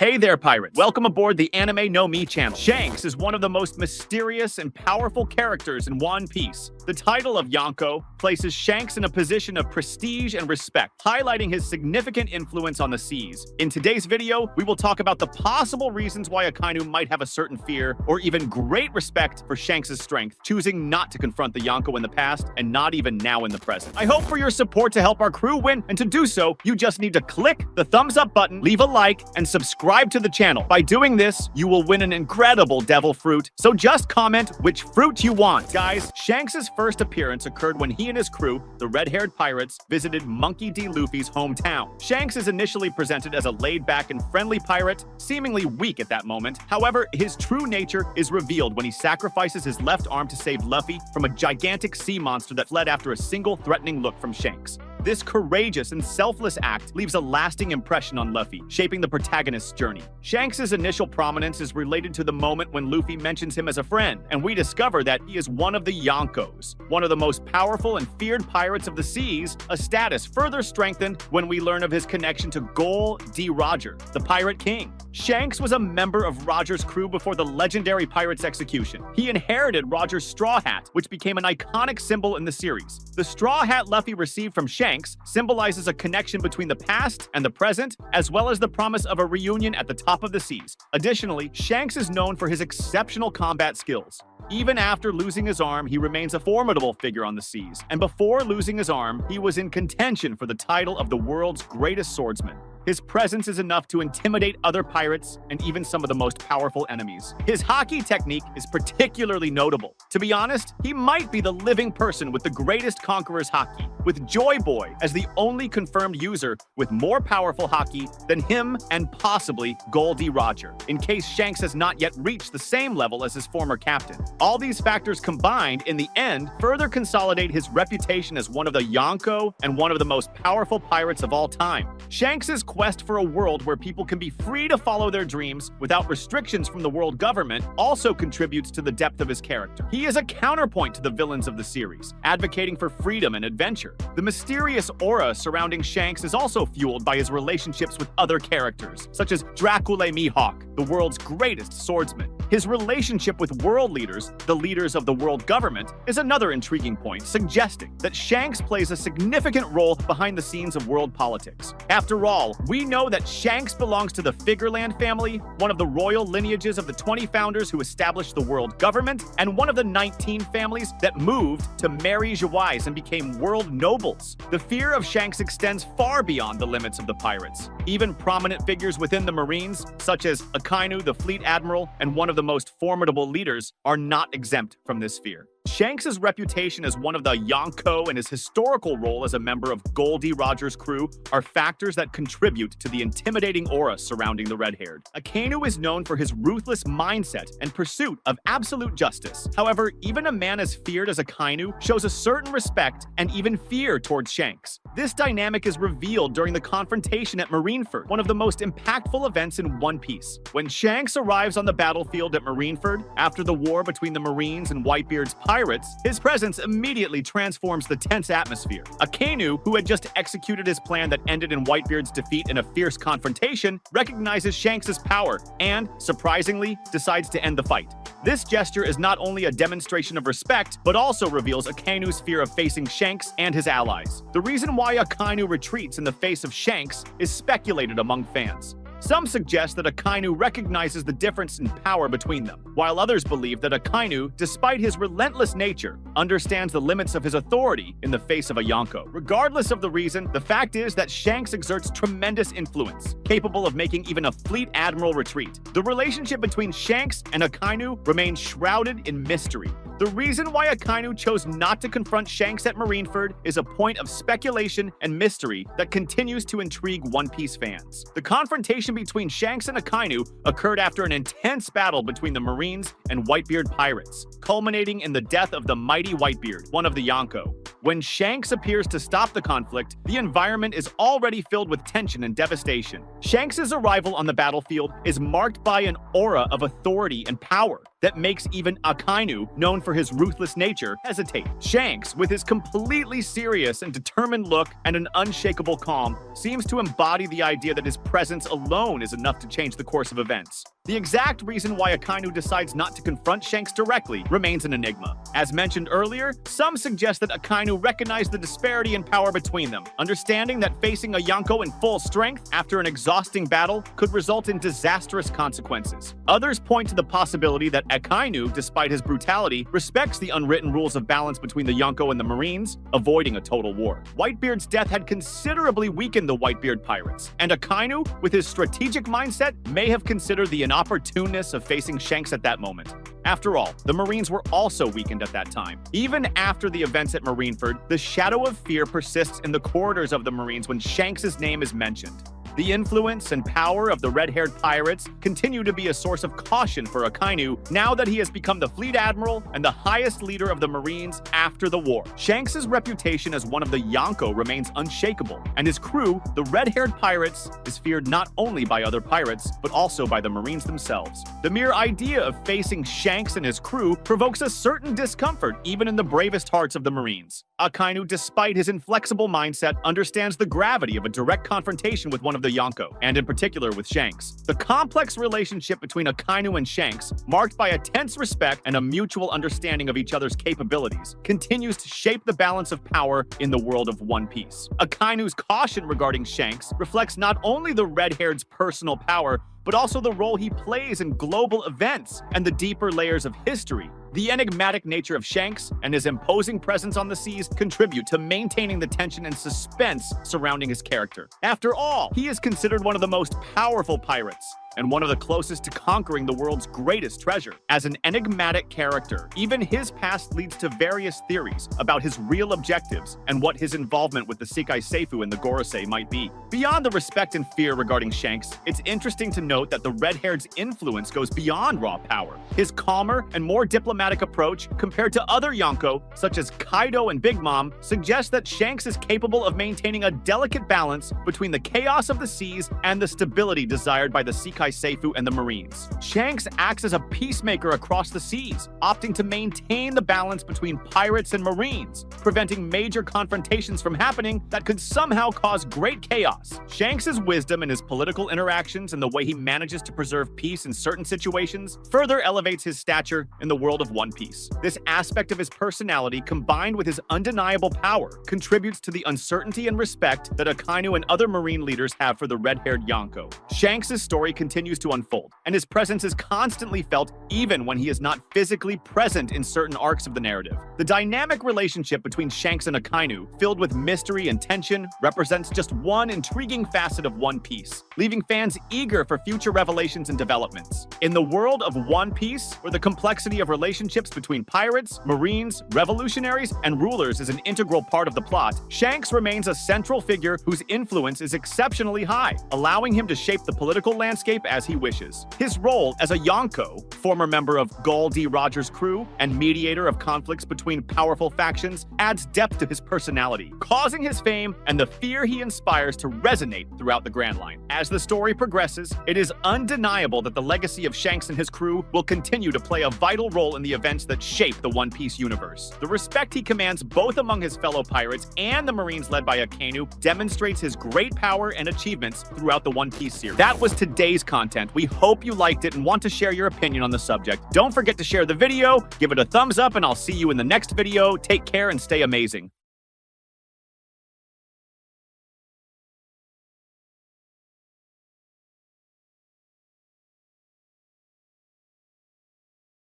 Hey there, pirates! Welcome aboard the Anime No Mi channel. Shanks is one of the most mysterious and powerful characters in One Piece. The title of Yonko places Shanks in a position of prestige and respect, highlighting his significant influence on the seas. In today's video, we will talk about the possible reasons why Akainu might have a certain fear or even great respect for Shanks' strength, choosing not to confront the Yonko in the past and not even now in the present. I hope for your support to help our crew win, and to do so, you just need to click the thumbs up button, leave a like, and subscribe to the channel. By doing this, you will win an incredible devil fruit, so just comment which fruit you want. Guys, Shanks' first appearance occurred when he and his crew, the red-haired pirates, visited Monkey D. Luffy's hometown. Shanks is initially presented as a laid-back and friendly pirate, seemingly weak at that moment. However, his true nature is revealed when he sacrifices his left arm to save Luffy from a gigantic sea monster that fled after a single threatening look from Shanks. This courageous and selfless act leaves a lasting impression on Luffy, shaping the protagonist's journey. Shanks' initial prominence is related to the moment when Luffy mentions him as a friend, and we discover that he is one of the Yonkos, one of the most powerful and feared pirates of the seas, a status further strengthened when we learn of his connection to Gol D. Roger, the Pirate King. Shanks was a member of Roger's crew before the legendary pirate's execution. He inherited Roger's straw hat, which became an iconic symbol in the series. The straw hat Luffy received from Shanks symbolizes a connection between the past and the present, as well as the promise of a reunion at the top of the seas. Additionally, Shanks is known for his exceptional combat skills. Even after losing his arm, he remains a formidable figure on the seas. And before losing his arm, he was in contention for the title of the world's greatest swordsman. His presence is enough to intimidate other pirates and even some of the most powerful enemies. His haki technique is particularly notable. To be honest, he might be the living person with the greatest conqueror's haki, with Joy Boy as the only confirmed user with more powerful haki than him and possibly Gol D. Roger, in case Shanks has not yet reached the same level as his former captain. All these factors combined, in the end, further consolidate his reputation as one of the Yonko and one of the most powerful pirates of all time. Shanks' quest for a world where people can be free to follow their dreams without restrictions from the world government also contributes to the depth of his character. He is a counterpoint to the villains of the series, advocating for freedom and adventure. The mysterious aura surrounding Shanks is also fueled by his relationships with other characters, such as Dracula Mihawk, the world's greatest swordsman. His relationship with world leaders, the leaders of the world government, is another intriguing point, suggesting that Shanks plays a significant role behind the scenes of world politics. After all, we know that Shanks belongs to the Figureland family, one of the royal lineages of the 20 founders who established the world government, and one of the 19 families that moved to Mary Geoise and became world nobles. The fear of Shanks extends far beyond the limits of the pirates. Even prominent figures within the Marines, such as Akainu, the fleet admiral, and one of the most formidable leaders, are not exempt from this fear. Shanks' reputation as one of the Yonko and his historical role as a member of Gol D. Roger's crew are factors that contribute to the intimidating aura surrounding the red-haired. Akainu is known for his ruthless mindset and pursuit of absolute justice. However, even a man as feared as Akainu shows a certain respect and even fear towards Shanks. This dynamic is revealed during the confrontation at Marineford, one of the most impactful events in One Piece. When Shanks arrives on the battlefield at Marineford, after the war between the Marines and Whitebeard's pirates, his presence immediately transforms the tense atmosphere. Akainu, who had just executed his plan that ended in Whitebeard's defeat in a fierce confrontation, recognizes Shanks' power and, surprisingly, decides to end the fight. This gesture is not only a demonstration of respect, but also reveals Akainu's fear of facing Shanks and his allies. The reason why Akainu retreats in the face of Shanks is speculated among fans. Some suggest that Akainu recognizes the difference in power between them, while others believe that Akainu, despite his relentless nature, understands the limits of his authority in the face of a Yonko. Regardless of the reason, the fact is that Shanks exerts tremendous influence, capable of making even a fleet admiral retreat. The relationship between Shanks and Akainu remains shrouded in mystery. The reason why Akainu chose not to confront Shanks at Marineford is a point of speculation and mystery that continues to intrigue One Piece fans. The confrontation between Shanks and Akainu occurred after an intense battle between the Marines and Whitebeard pirates, culminating in the death of the mighty Whitebeard, one of the Yonko. When Shanks appears to stop the conflict, the environment is already filled with tension and devastation. Shanks' arrival on the battlefield is marked by an aura of authority and power. that makes even Akainu, known for his ruthless nature, hesitate. Shanks, with his completely serious and determined look and an unshakable calm, seems to embody the idea that his presence alone is enough to change the course of events. The exact reason why Akainu decides not to confront Shanks directly remains an enigma. As mentioned earlier, some suggest that Akainu recognized the disparity in power between them, understanding that facing a Yonko in full strength after an exhausting battle could result in disastrous consequences. Others point to the possibility that Akainu, despite his brutality, respects the unwritten rules of balance between the Yonko and the Marines, avoiding a total war. Whitebeard's death had considerably weakened the Whitebeard pirates, and Akainu, with his strategic mindset, may have considered the inopportuneness of facing Shanks at that moment. After all, the Marines were also weakened at that time. Even after the events at Marineford, the shadow of fear persists in the corridors of the Marines when Shanks' name is mentioned. The influence and power of the red-haired pirates continue to be a source of caution for Akainu now that he has become the fleet admiral and the highest leader of the Marines after the war. Shanks' reputation as one of the Yonko remains unshakable, and his crew, the red-haired pirates, is feared not only by other pirates, but also by the Marines themselves. The mere idea of facing Shanks and his crew provokes a certain discomfort even in the bravest hearts of the Marines. Akainu, despite his inflexible mindset, understands the gravity of a direct confrontation with one of the Yonko, and in particular with Shanks. The complex relationship between Akainu and Shanks, marked by a tense respect and a mutual understanding of each other's capabilities, continues to shape the balance of power in the world of One Piece. Akainu's caution regarding Shanks reflects not only the red-haired's personal power, but also the role he plays in global events and the deeper layers of history. The enigmatic nature of Shanks and his imposing presence on the seas contribute to maintaining the tension and suspense surrounding his character. After all, he is considered one of the most powerful pirates, and one of the closest to conquering the world's greatest treasure. As an enigmatic character, even his past leads to various theories about his real objectives and what his involvement with the Sekai Seifu and the Gorosei might be. Beyond the respect and fear regarding Shanks, it's interesting to note that the red-haired's influence goes beyond raw power. His calmer and more diplomatic approach, compared to other Yonko, such as Kaido and Big Mom, suggests that Shanks is capable of maintaining a delicate balance between the chaos of the seas and the stability desired by the Sekai Seifu and the Marines. Shanks acts as a peacemaker across the seas, opting to maintain the balance between pirates and Marines, preventing major confrontations from happening that could somehow cause great chaos. Shanks' wisdom in his political interactions and the way he manages to preserve peace in certain situations further elevates his stature in the world of One Piece. This aspect of his personality, combined with his undeniable power, contributes to the uncertainty and respect that Akainu and other Marine leaders have for the red-haired Yonko. Shanks' story continues to unfold, and his presence is constantly felt even when he is not physically present in certain arcs of the narrative. The dynamic relationship between Shanks and Akainu, filled with mystery and tension, represents just one intriguing facet of One Piece, leaving fans eager for future revelations and developments. In the world of One Piece, where the complexity of relationships between pirates, Marines, revolutionaries, and rulers is an integral part of the plot, Shanks remains a central figure whose influence is exceptionally high, allowing him to shape the political landscape as he wishes. His role as a Yonko, former member of Gol D. Rogers' crew, and mediator of conflicts between powerful factions, adds depth to his personality, causing his fame and the fear he inspires to resonate throughout the Grand Line. As the story progresses, it is undeniable that the legacy of Shanks and his crew will continue to play a vital role in the events that shape the One Piece universe. The respect he commands both among his fellow pirates and the Marines led by Akainu demonstrates his great power and achievements throughout the One Piece series. That was today's content. We hope you liked it and want to share your opinion on the subject. Don't forget to share the video, give it a thumbs up, and I'll see you in the next video. Take care and stay amazing.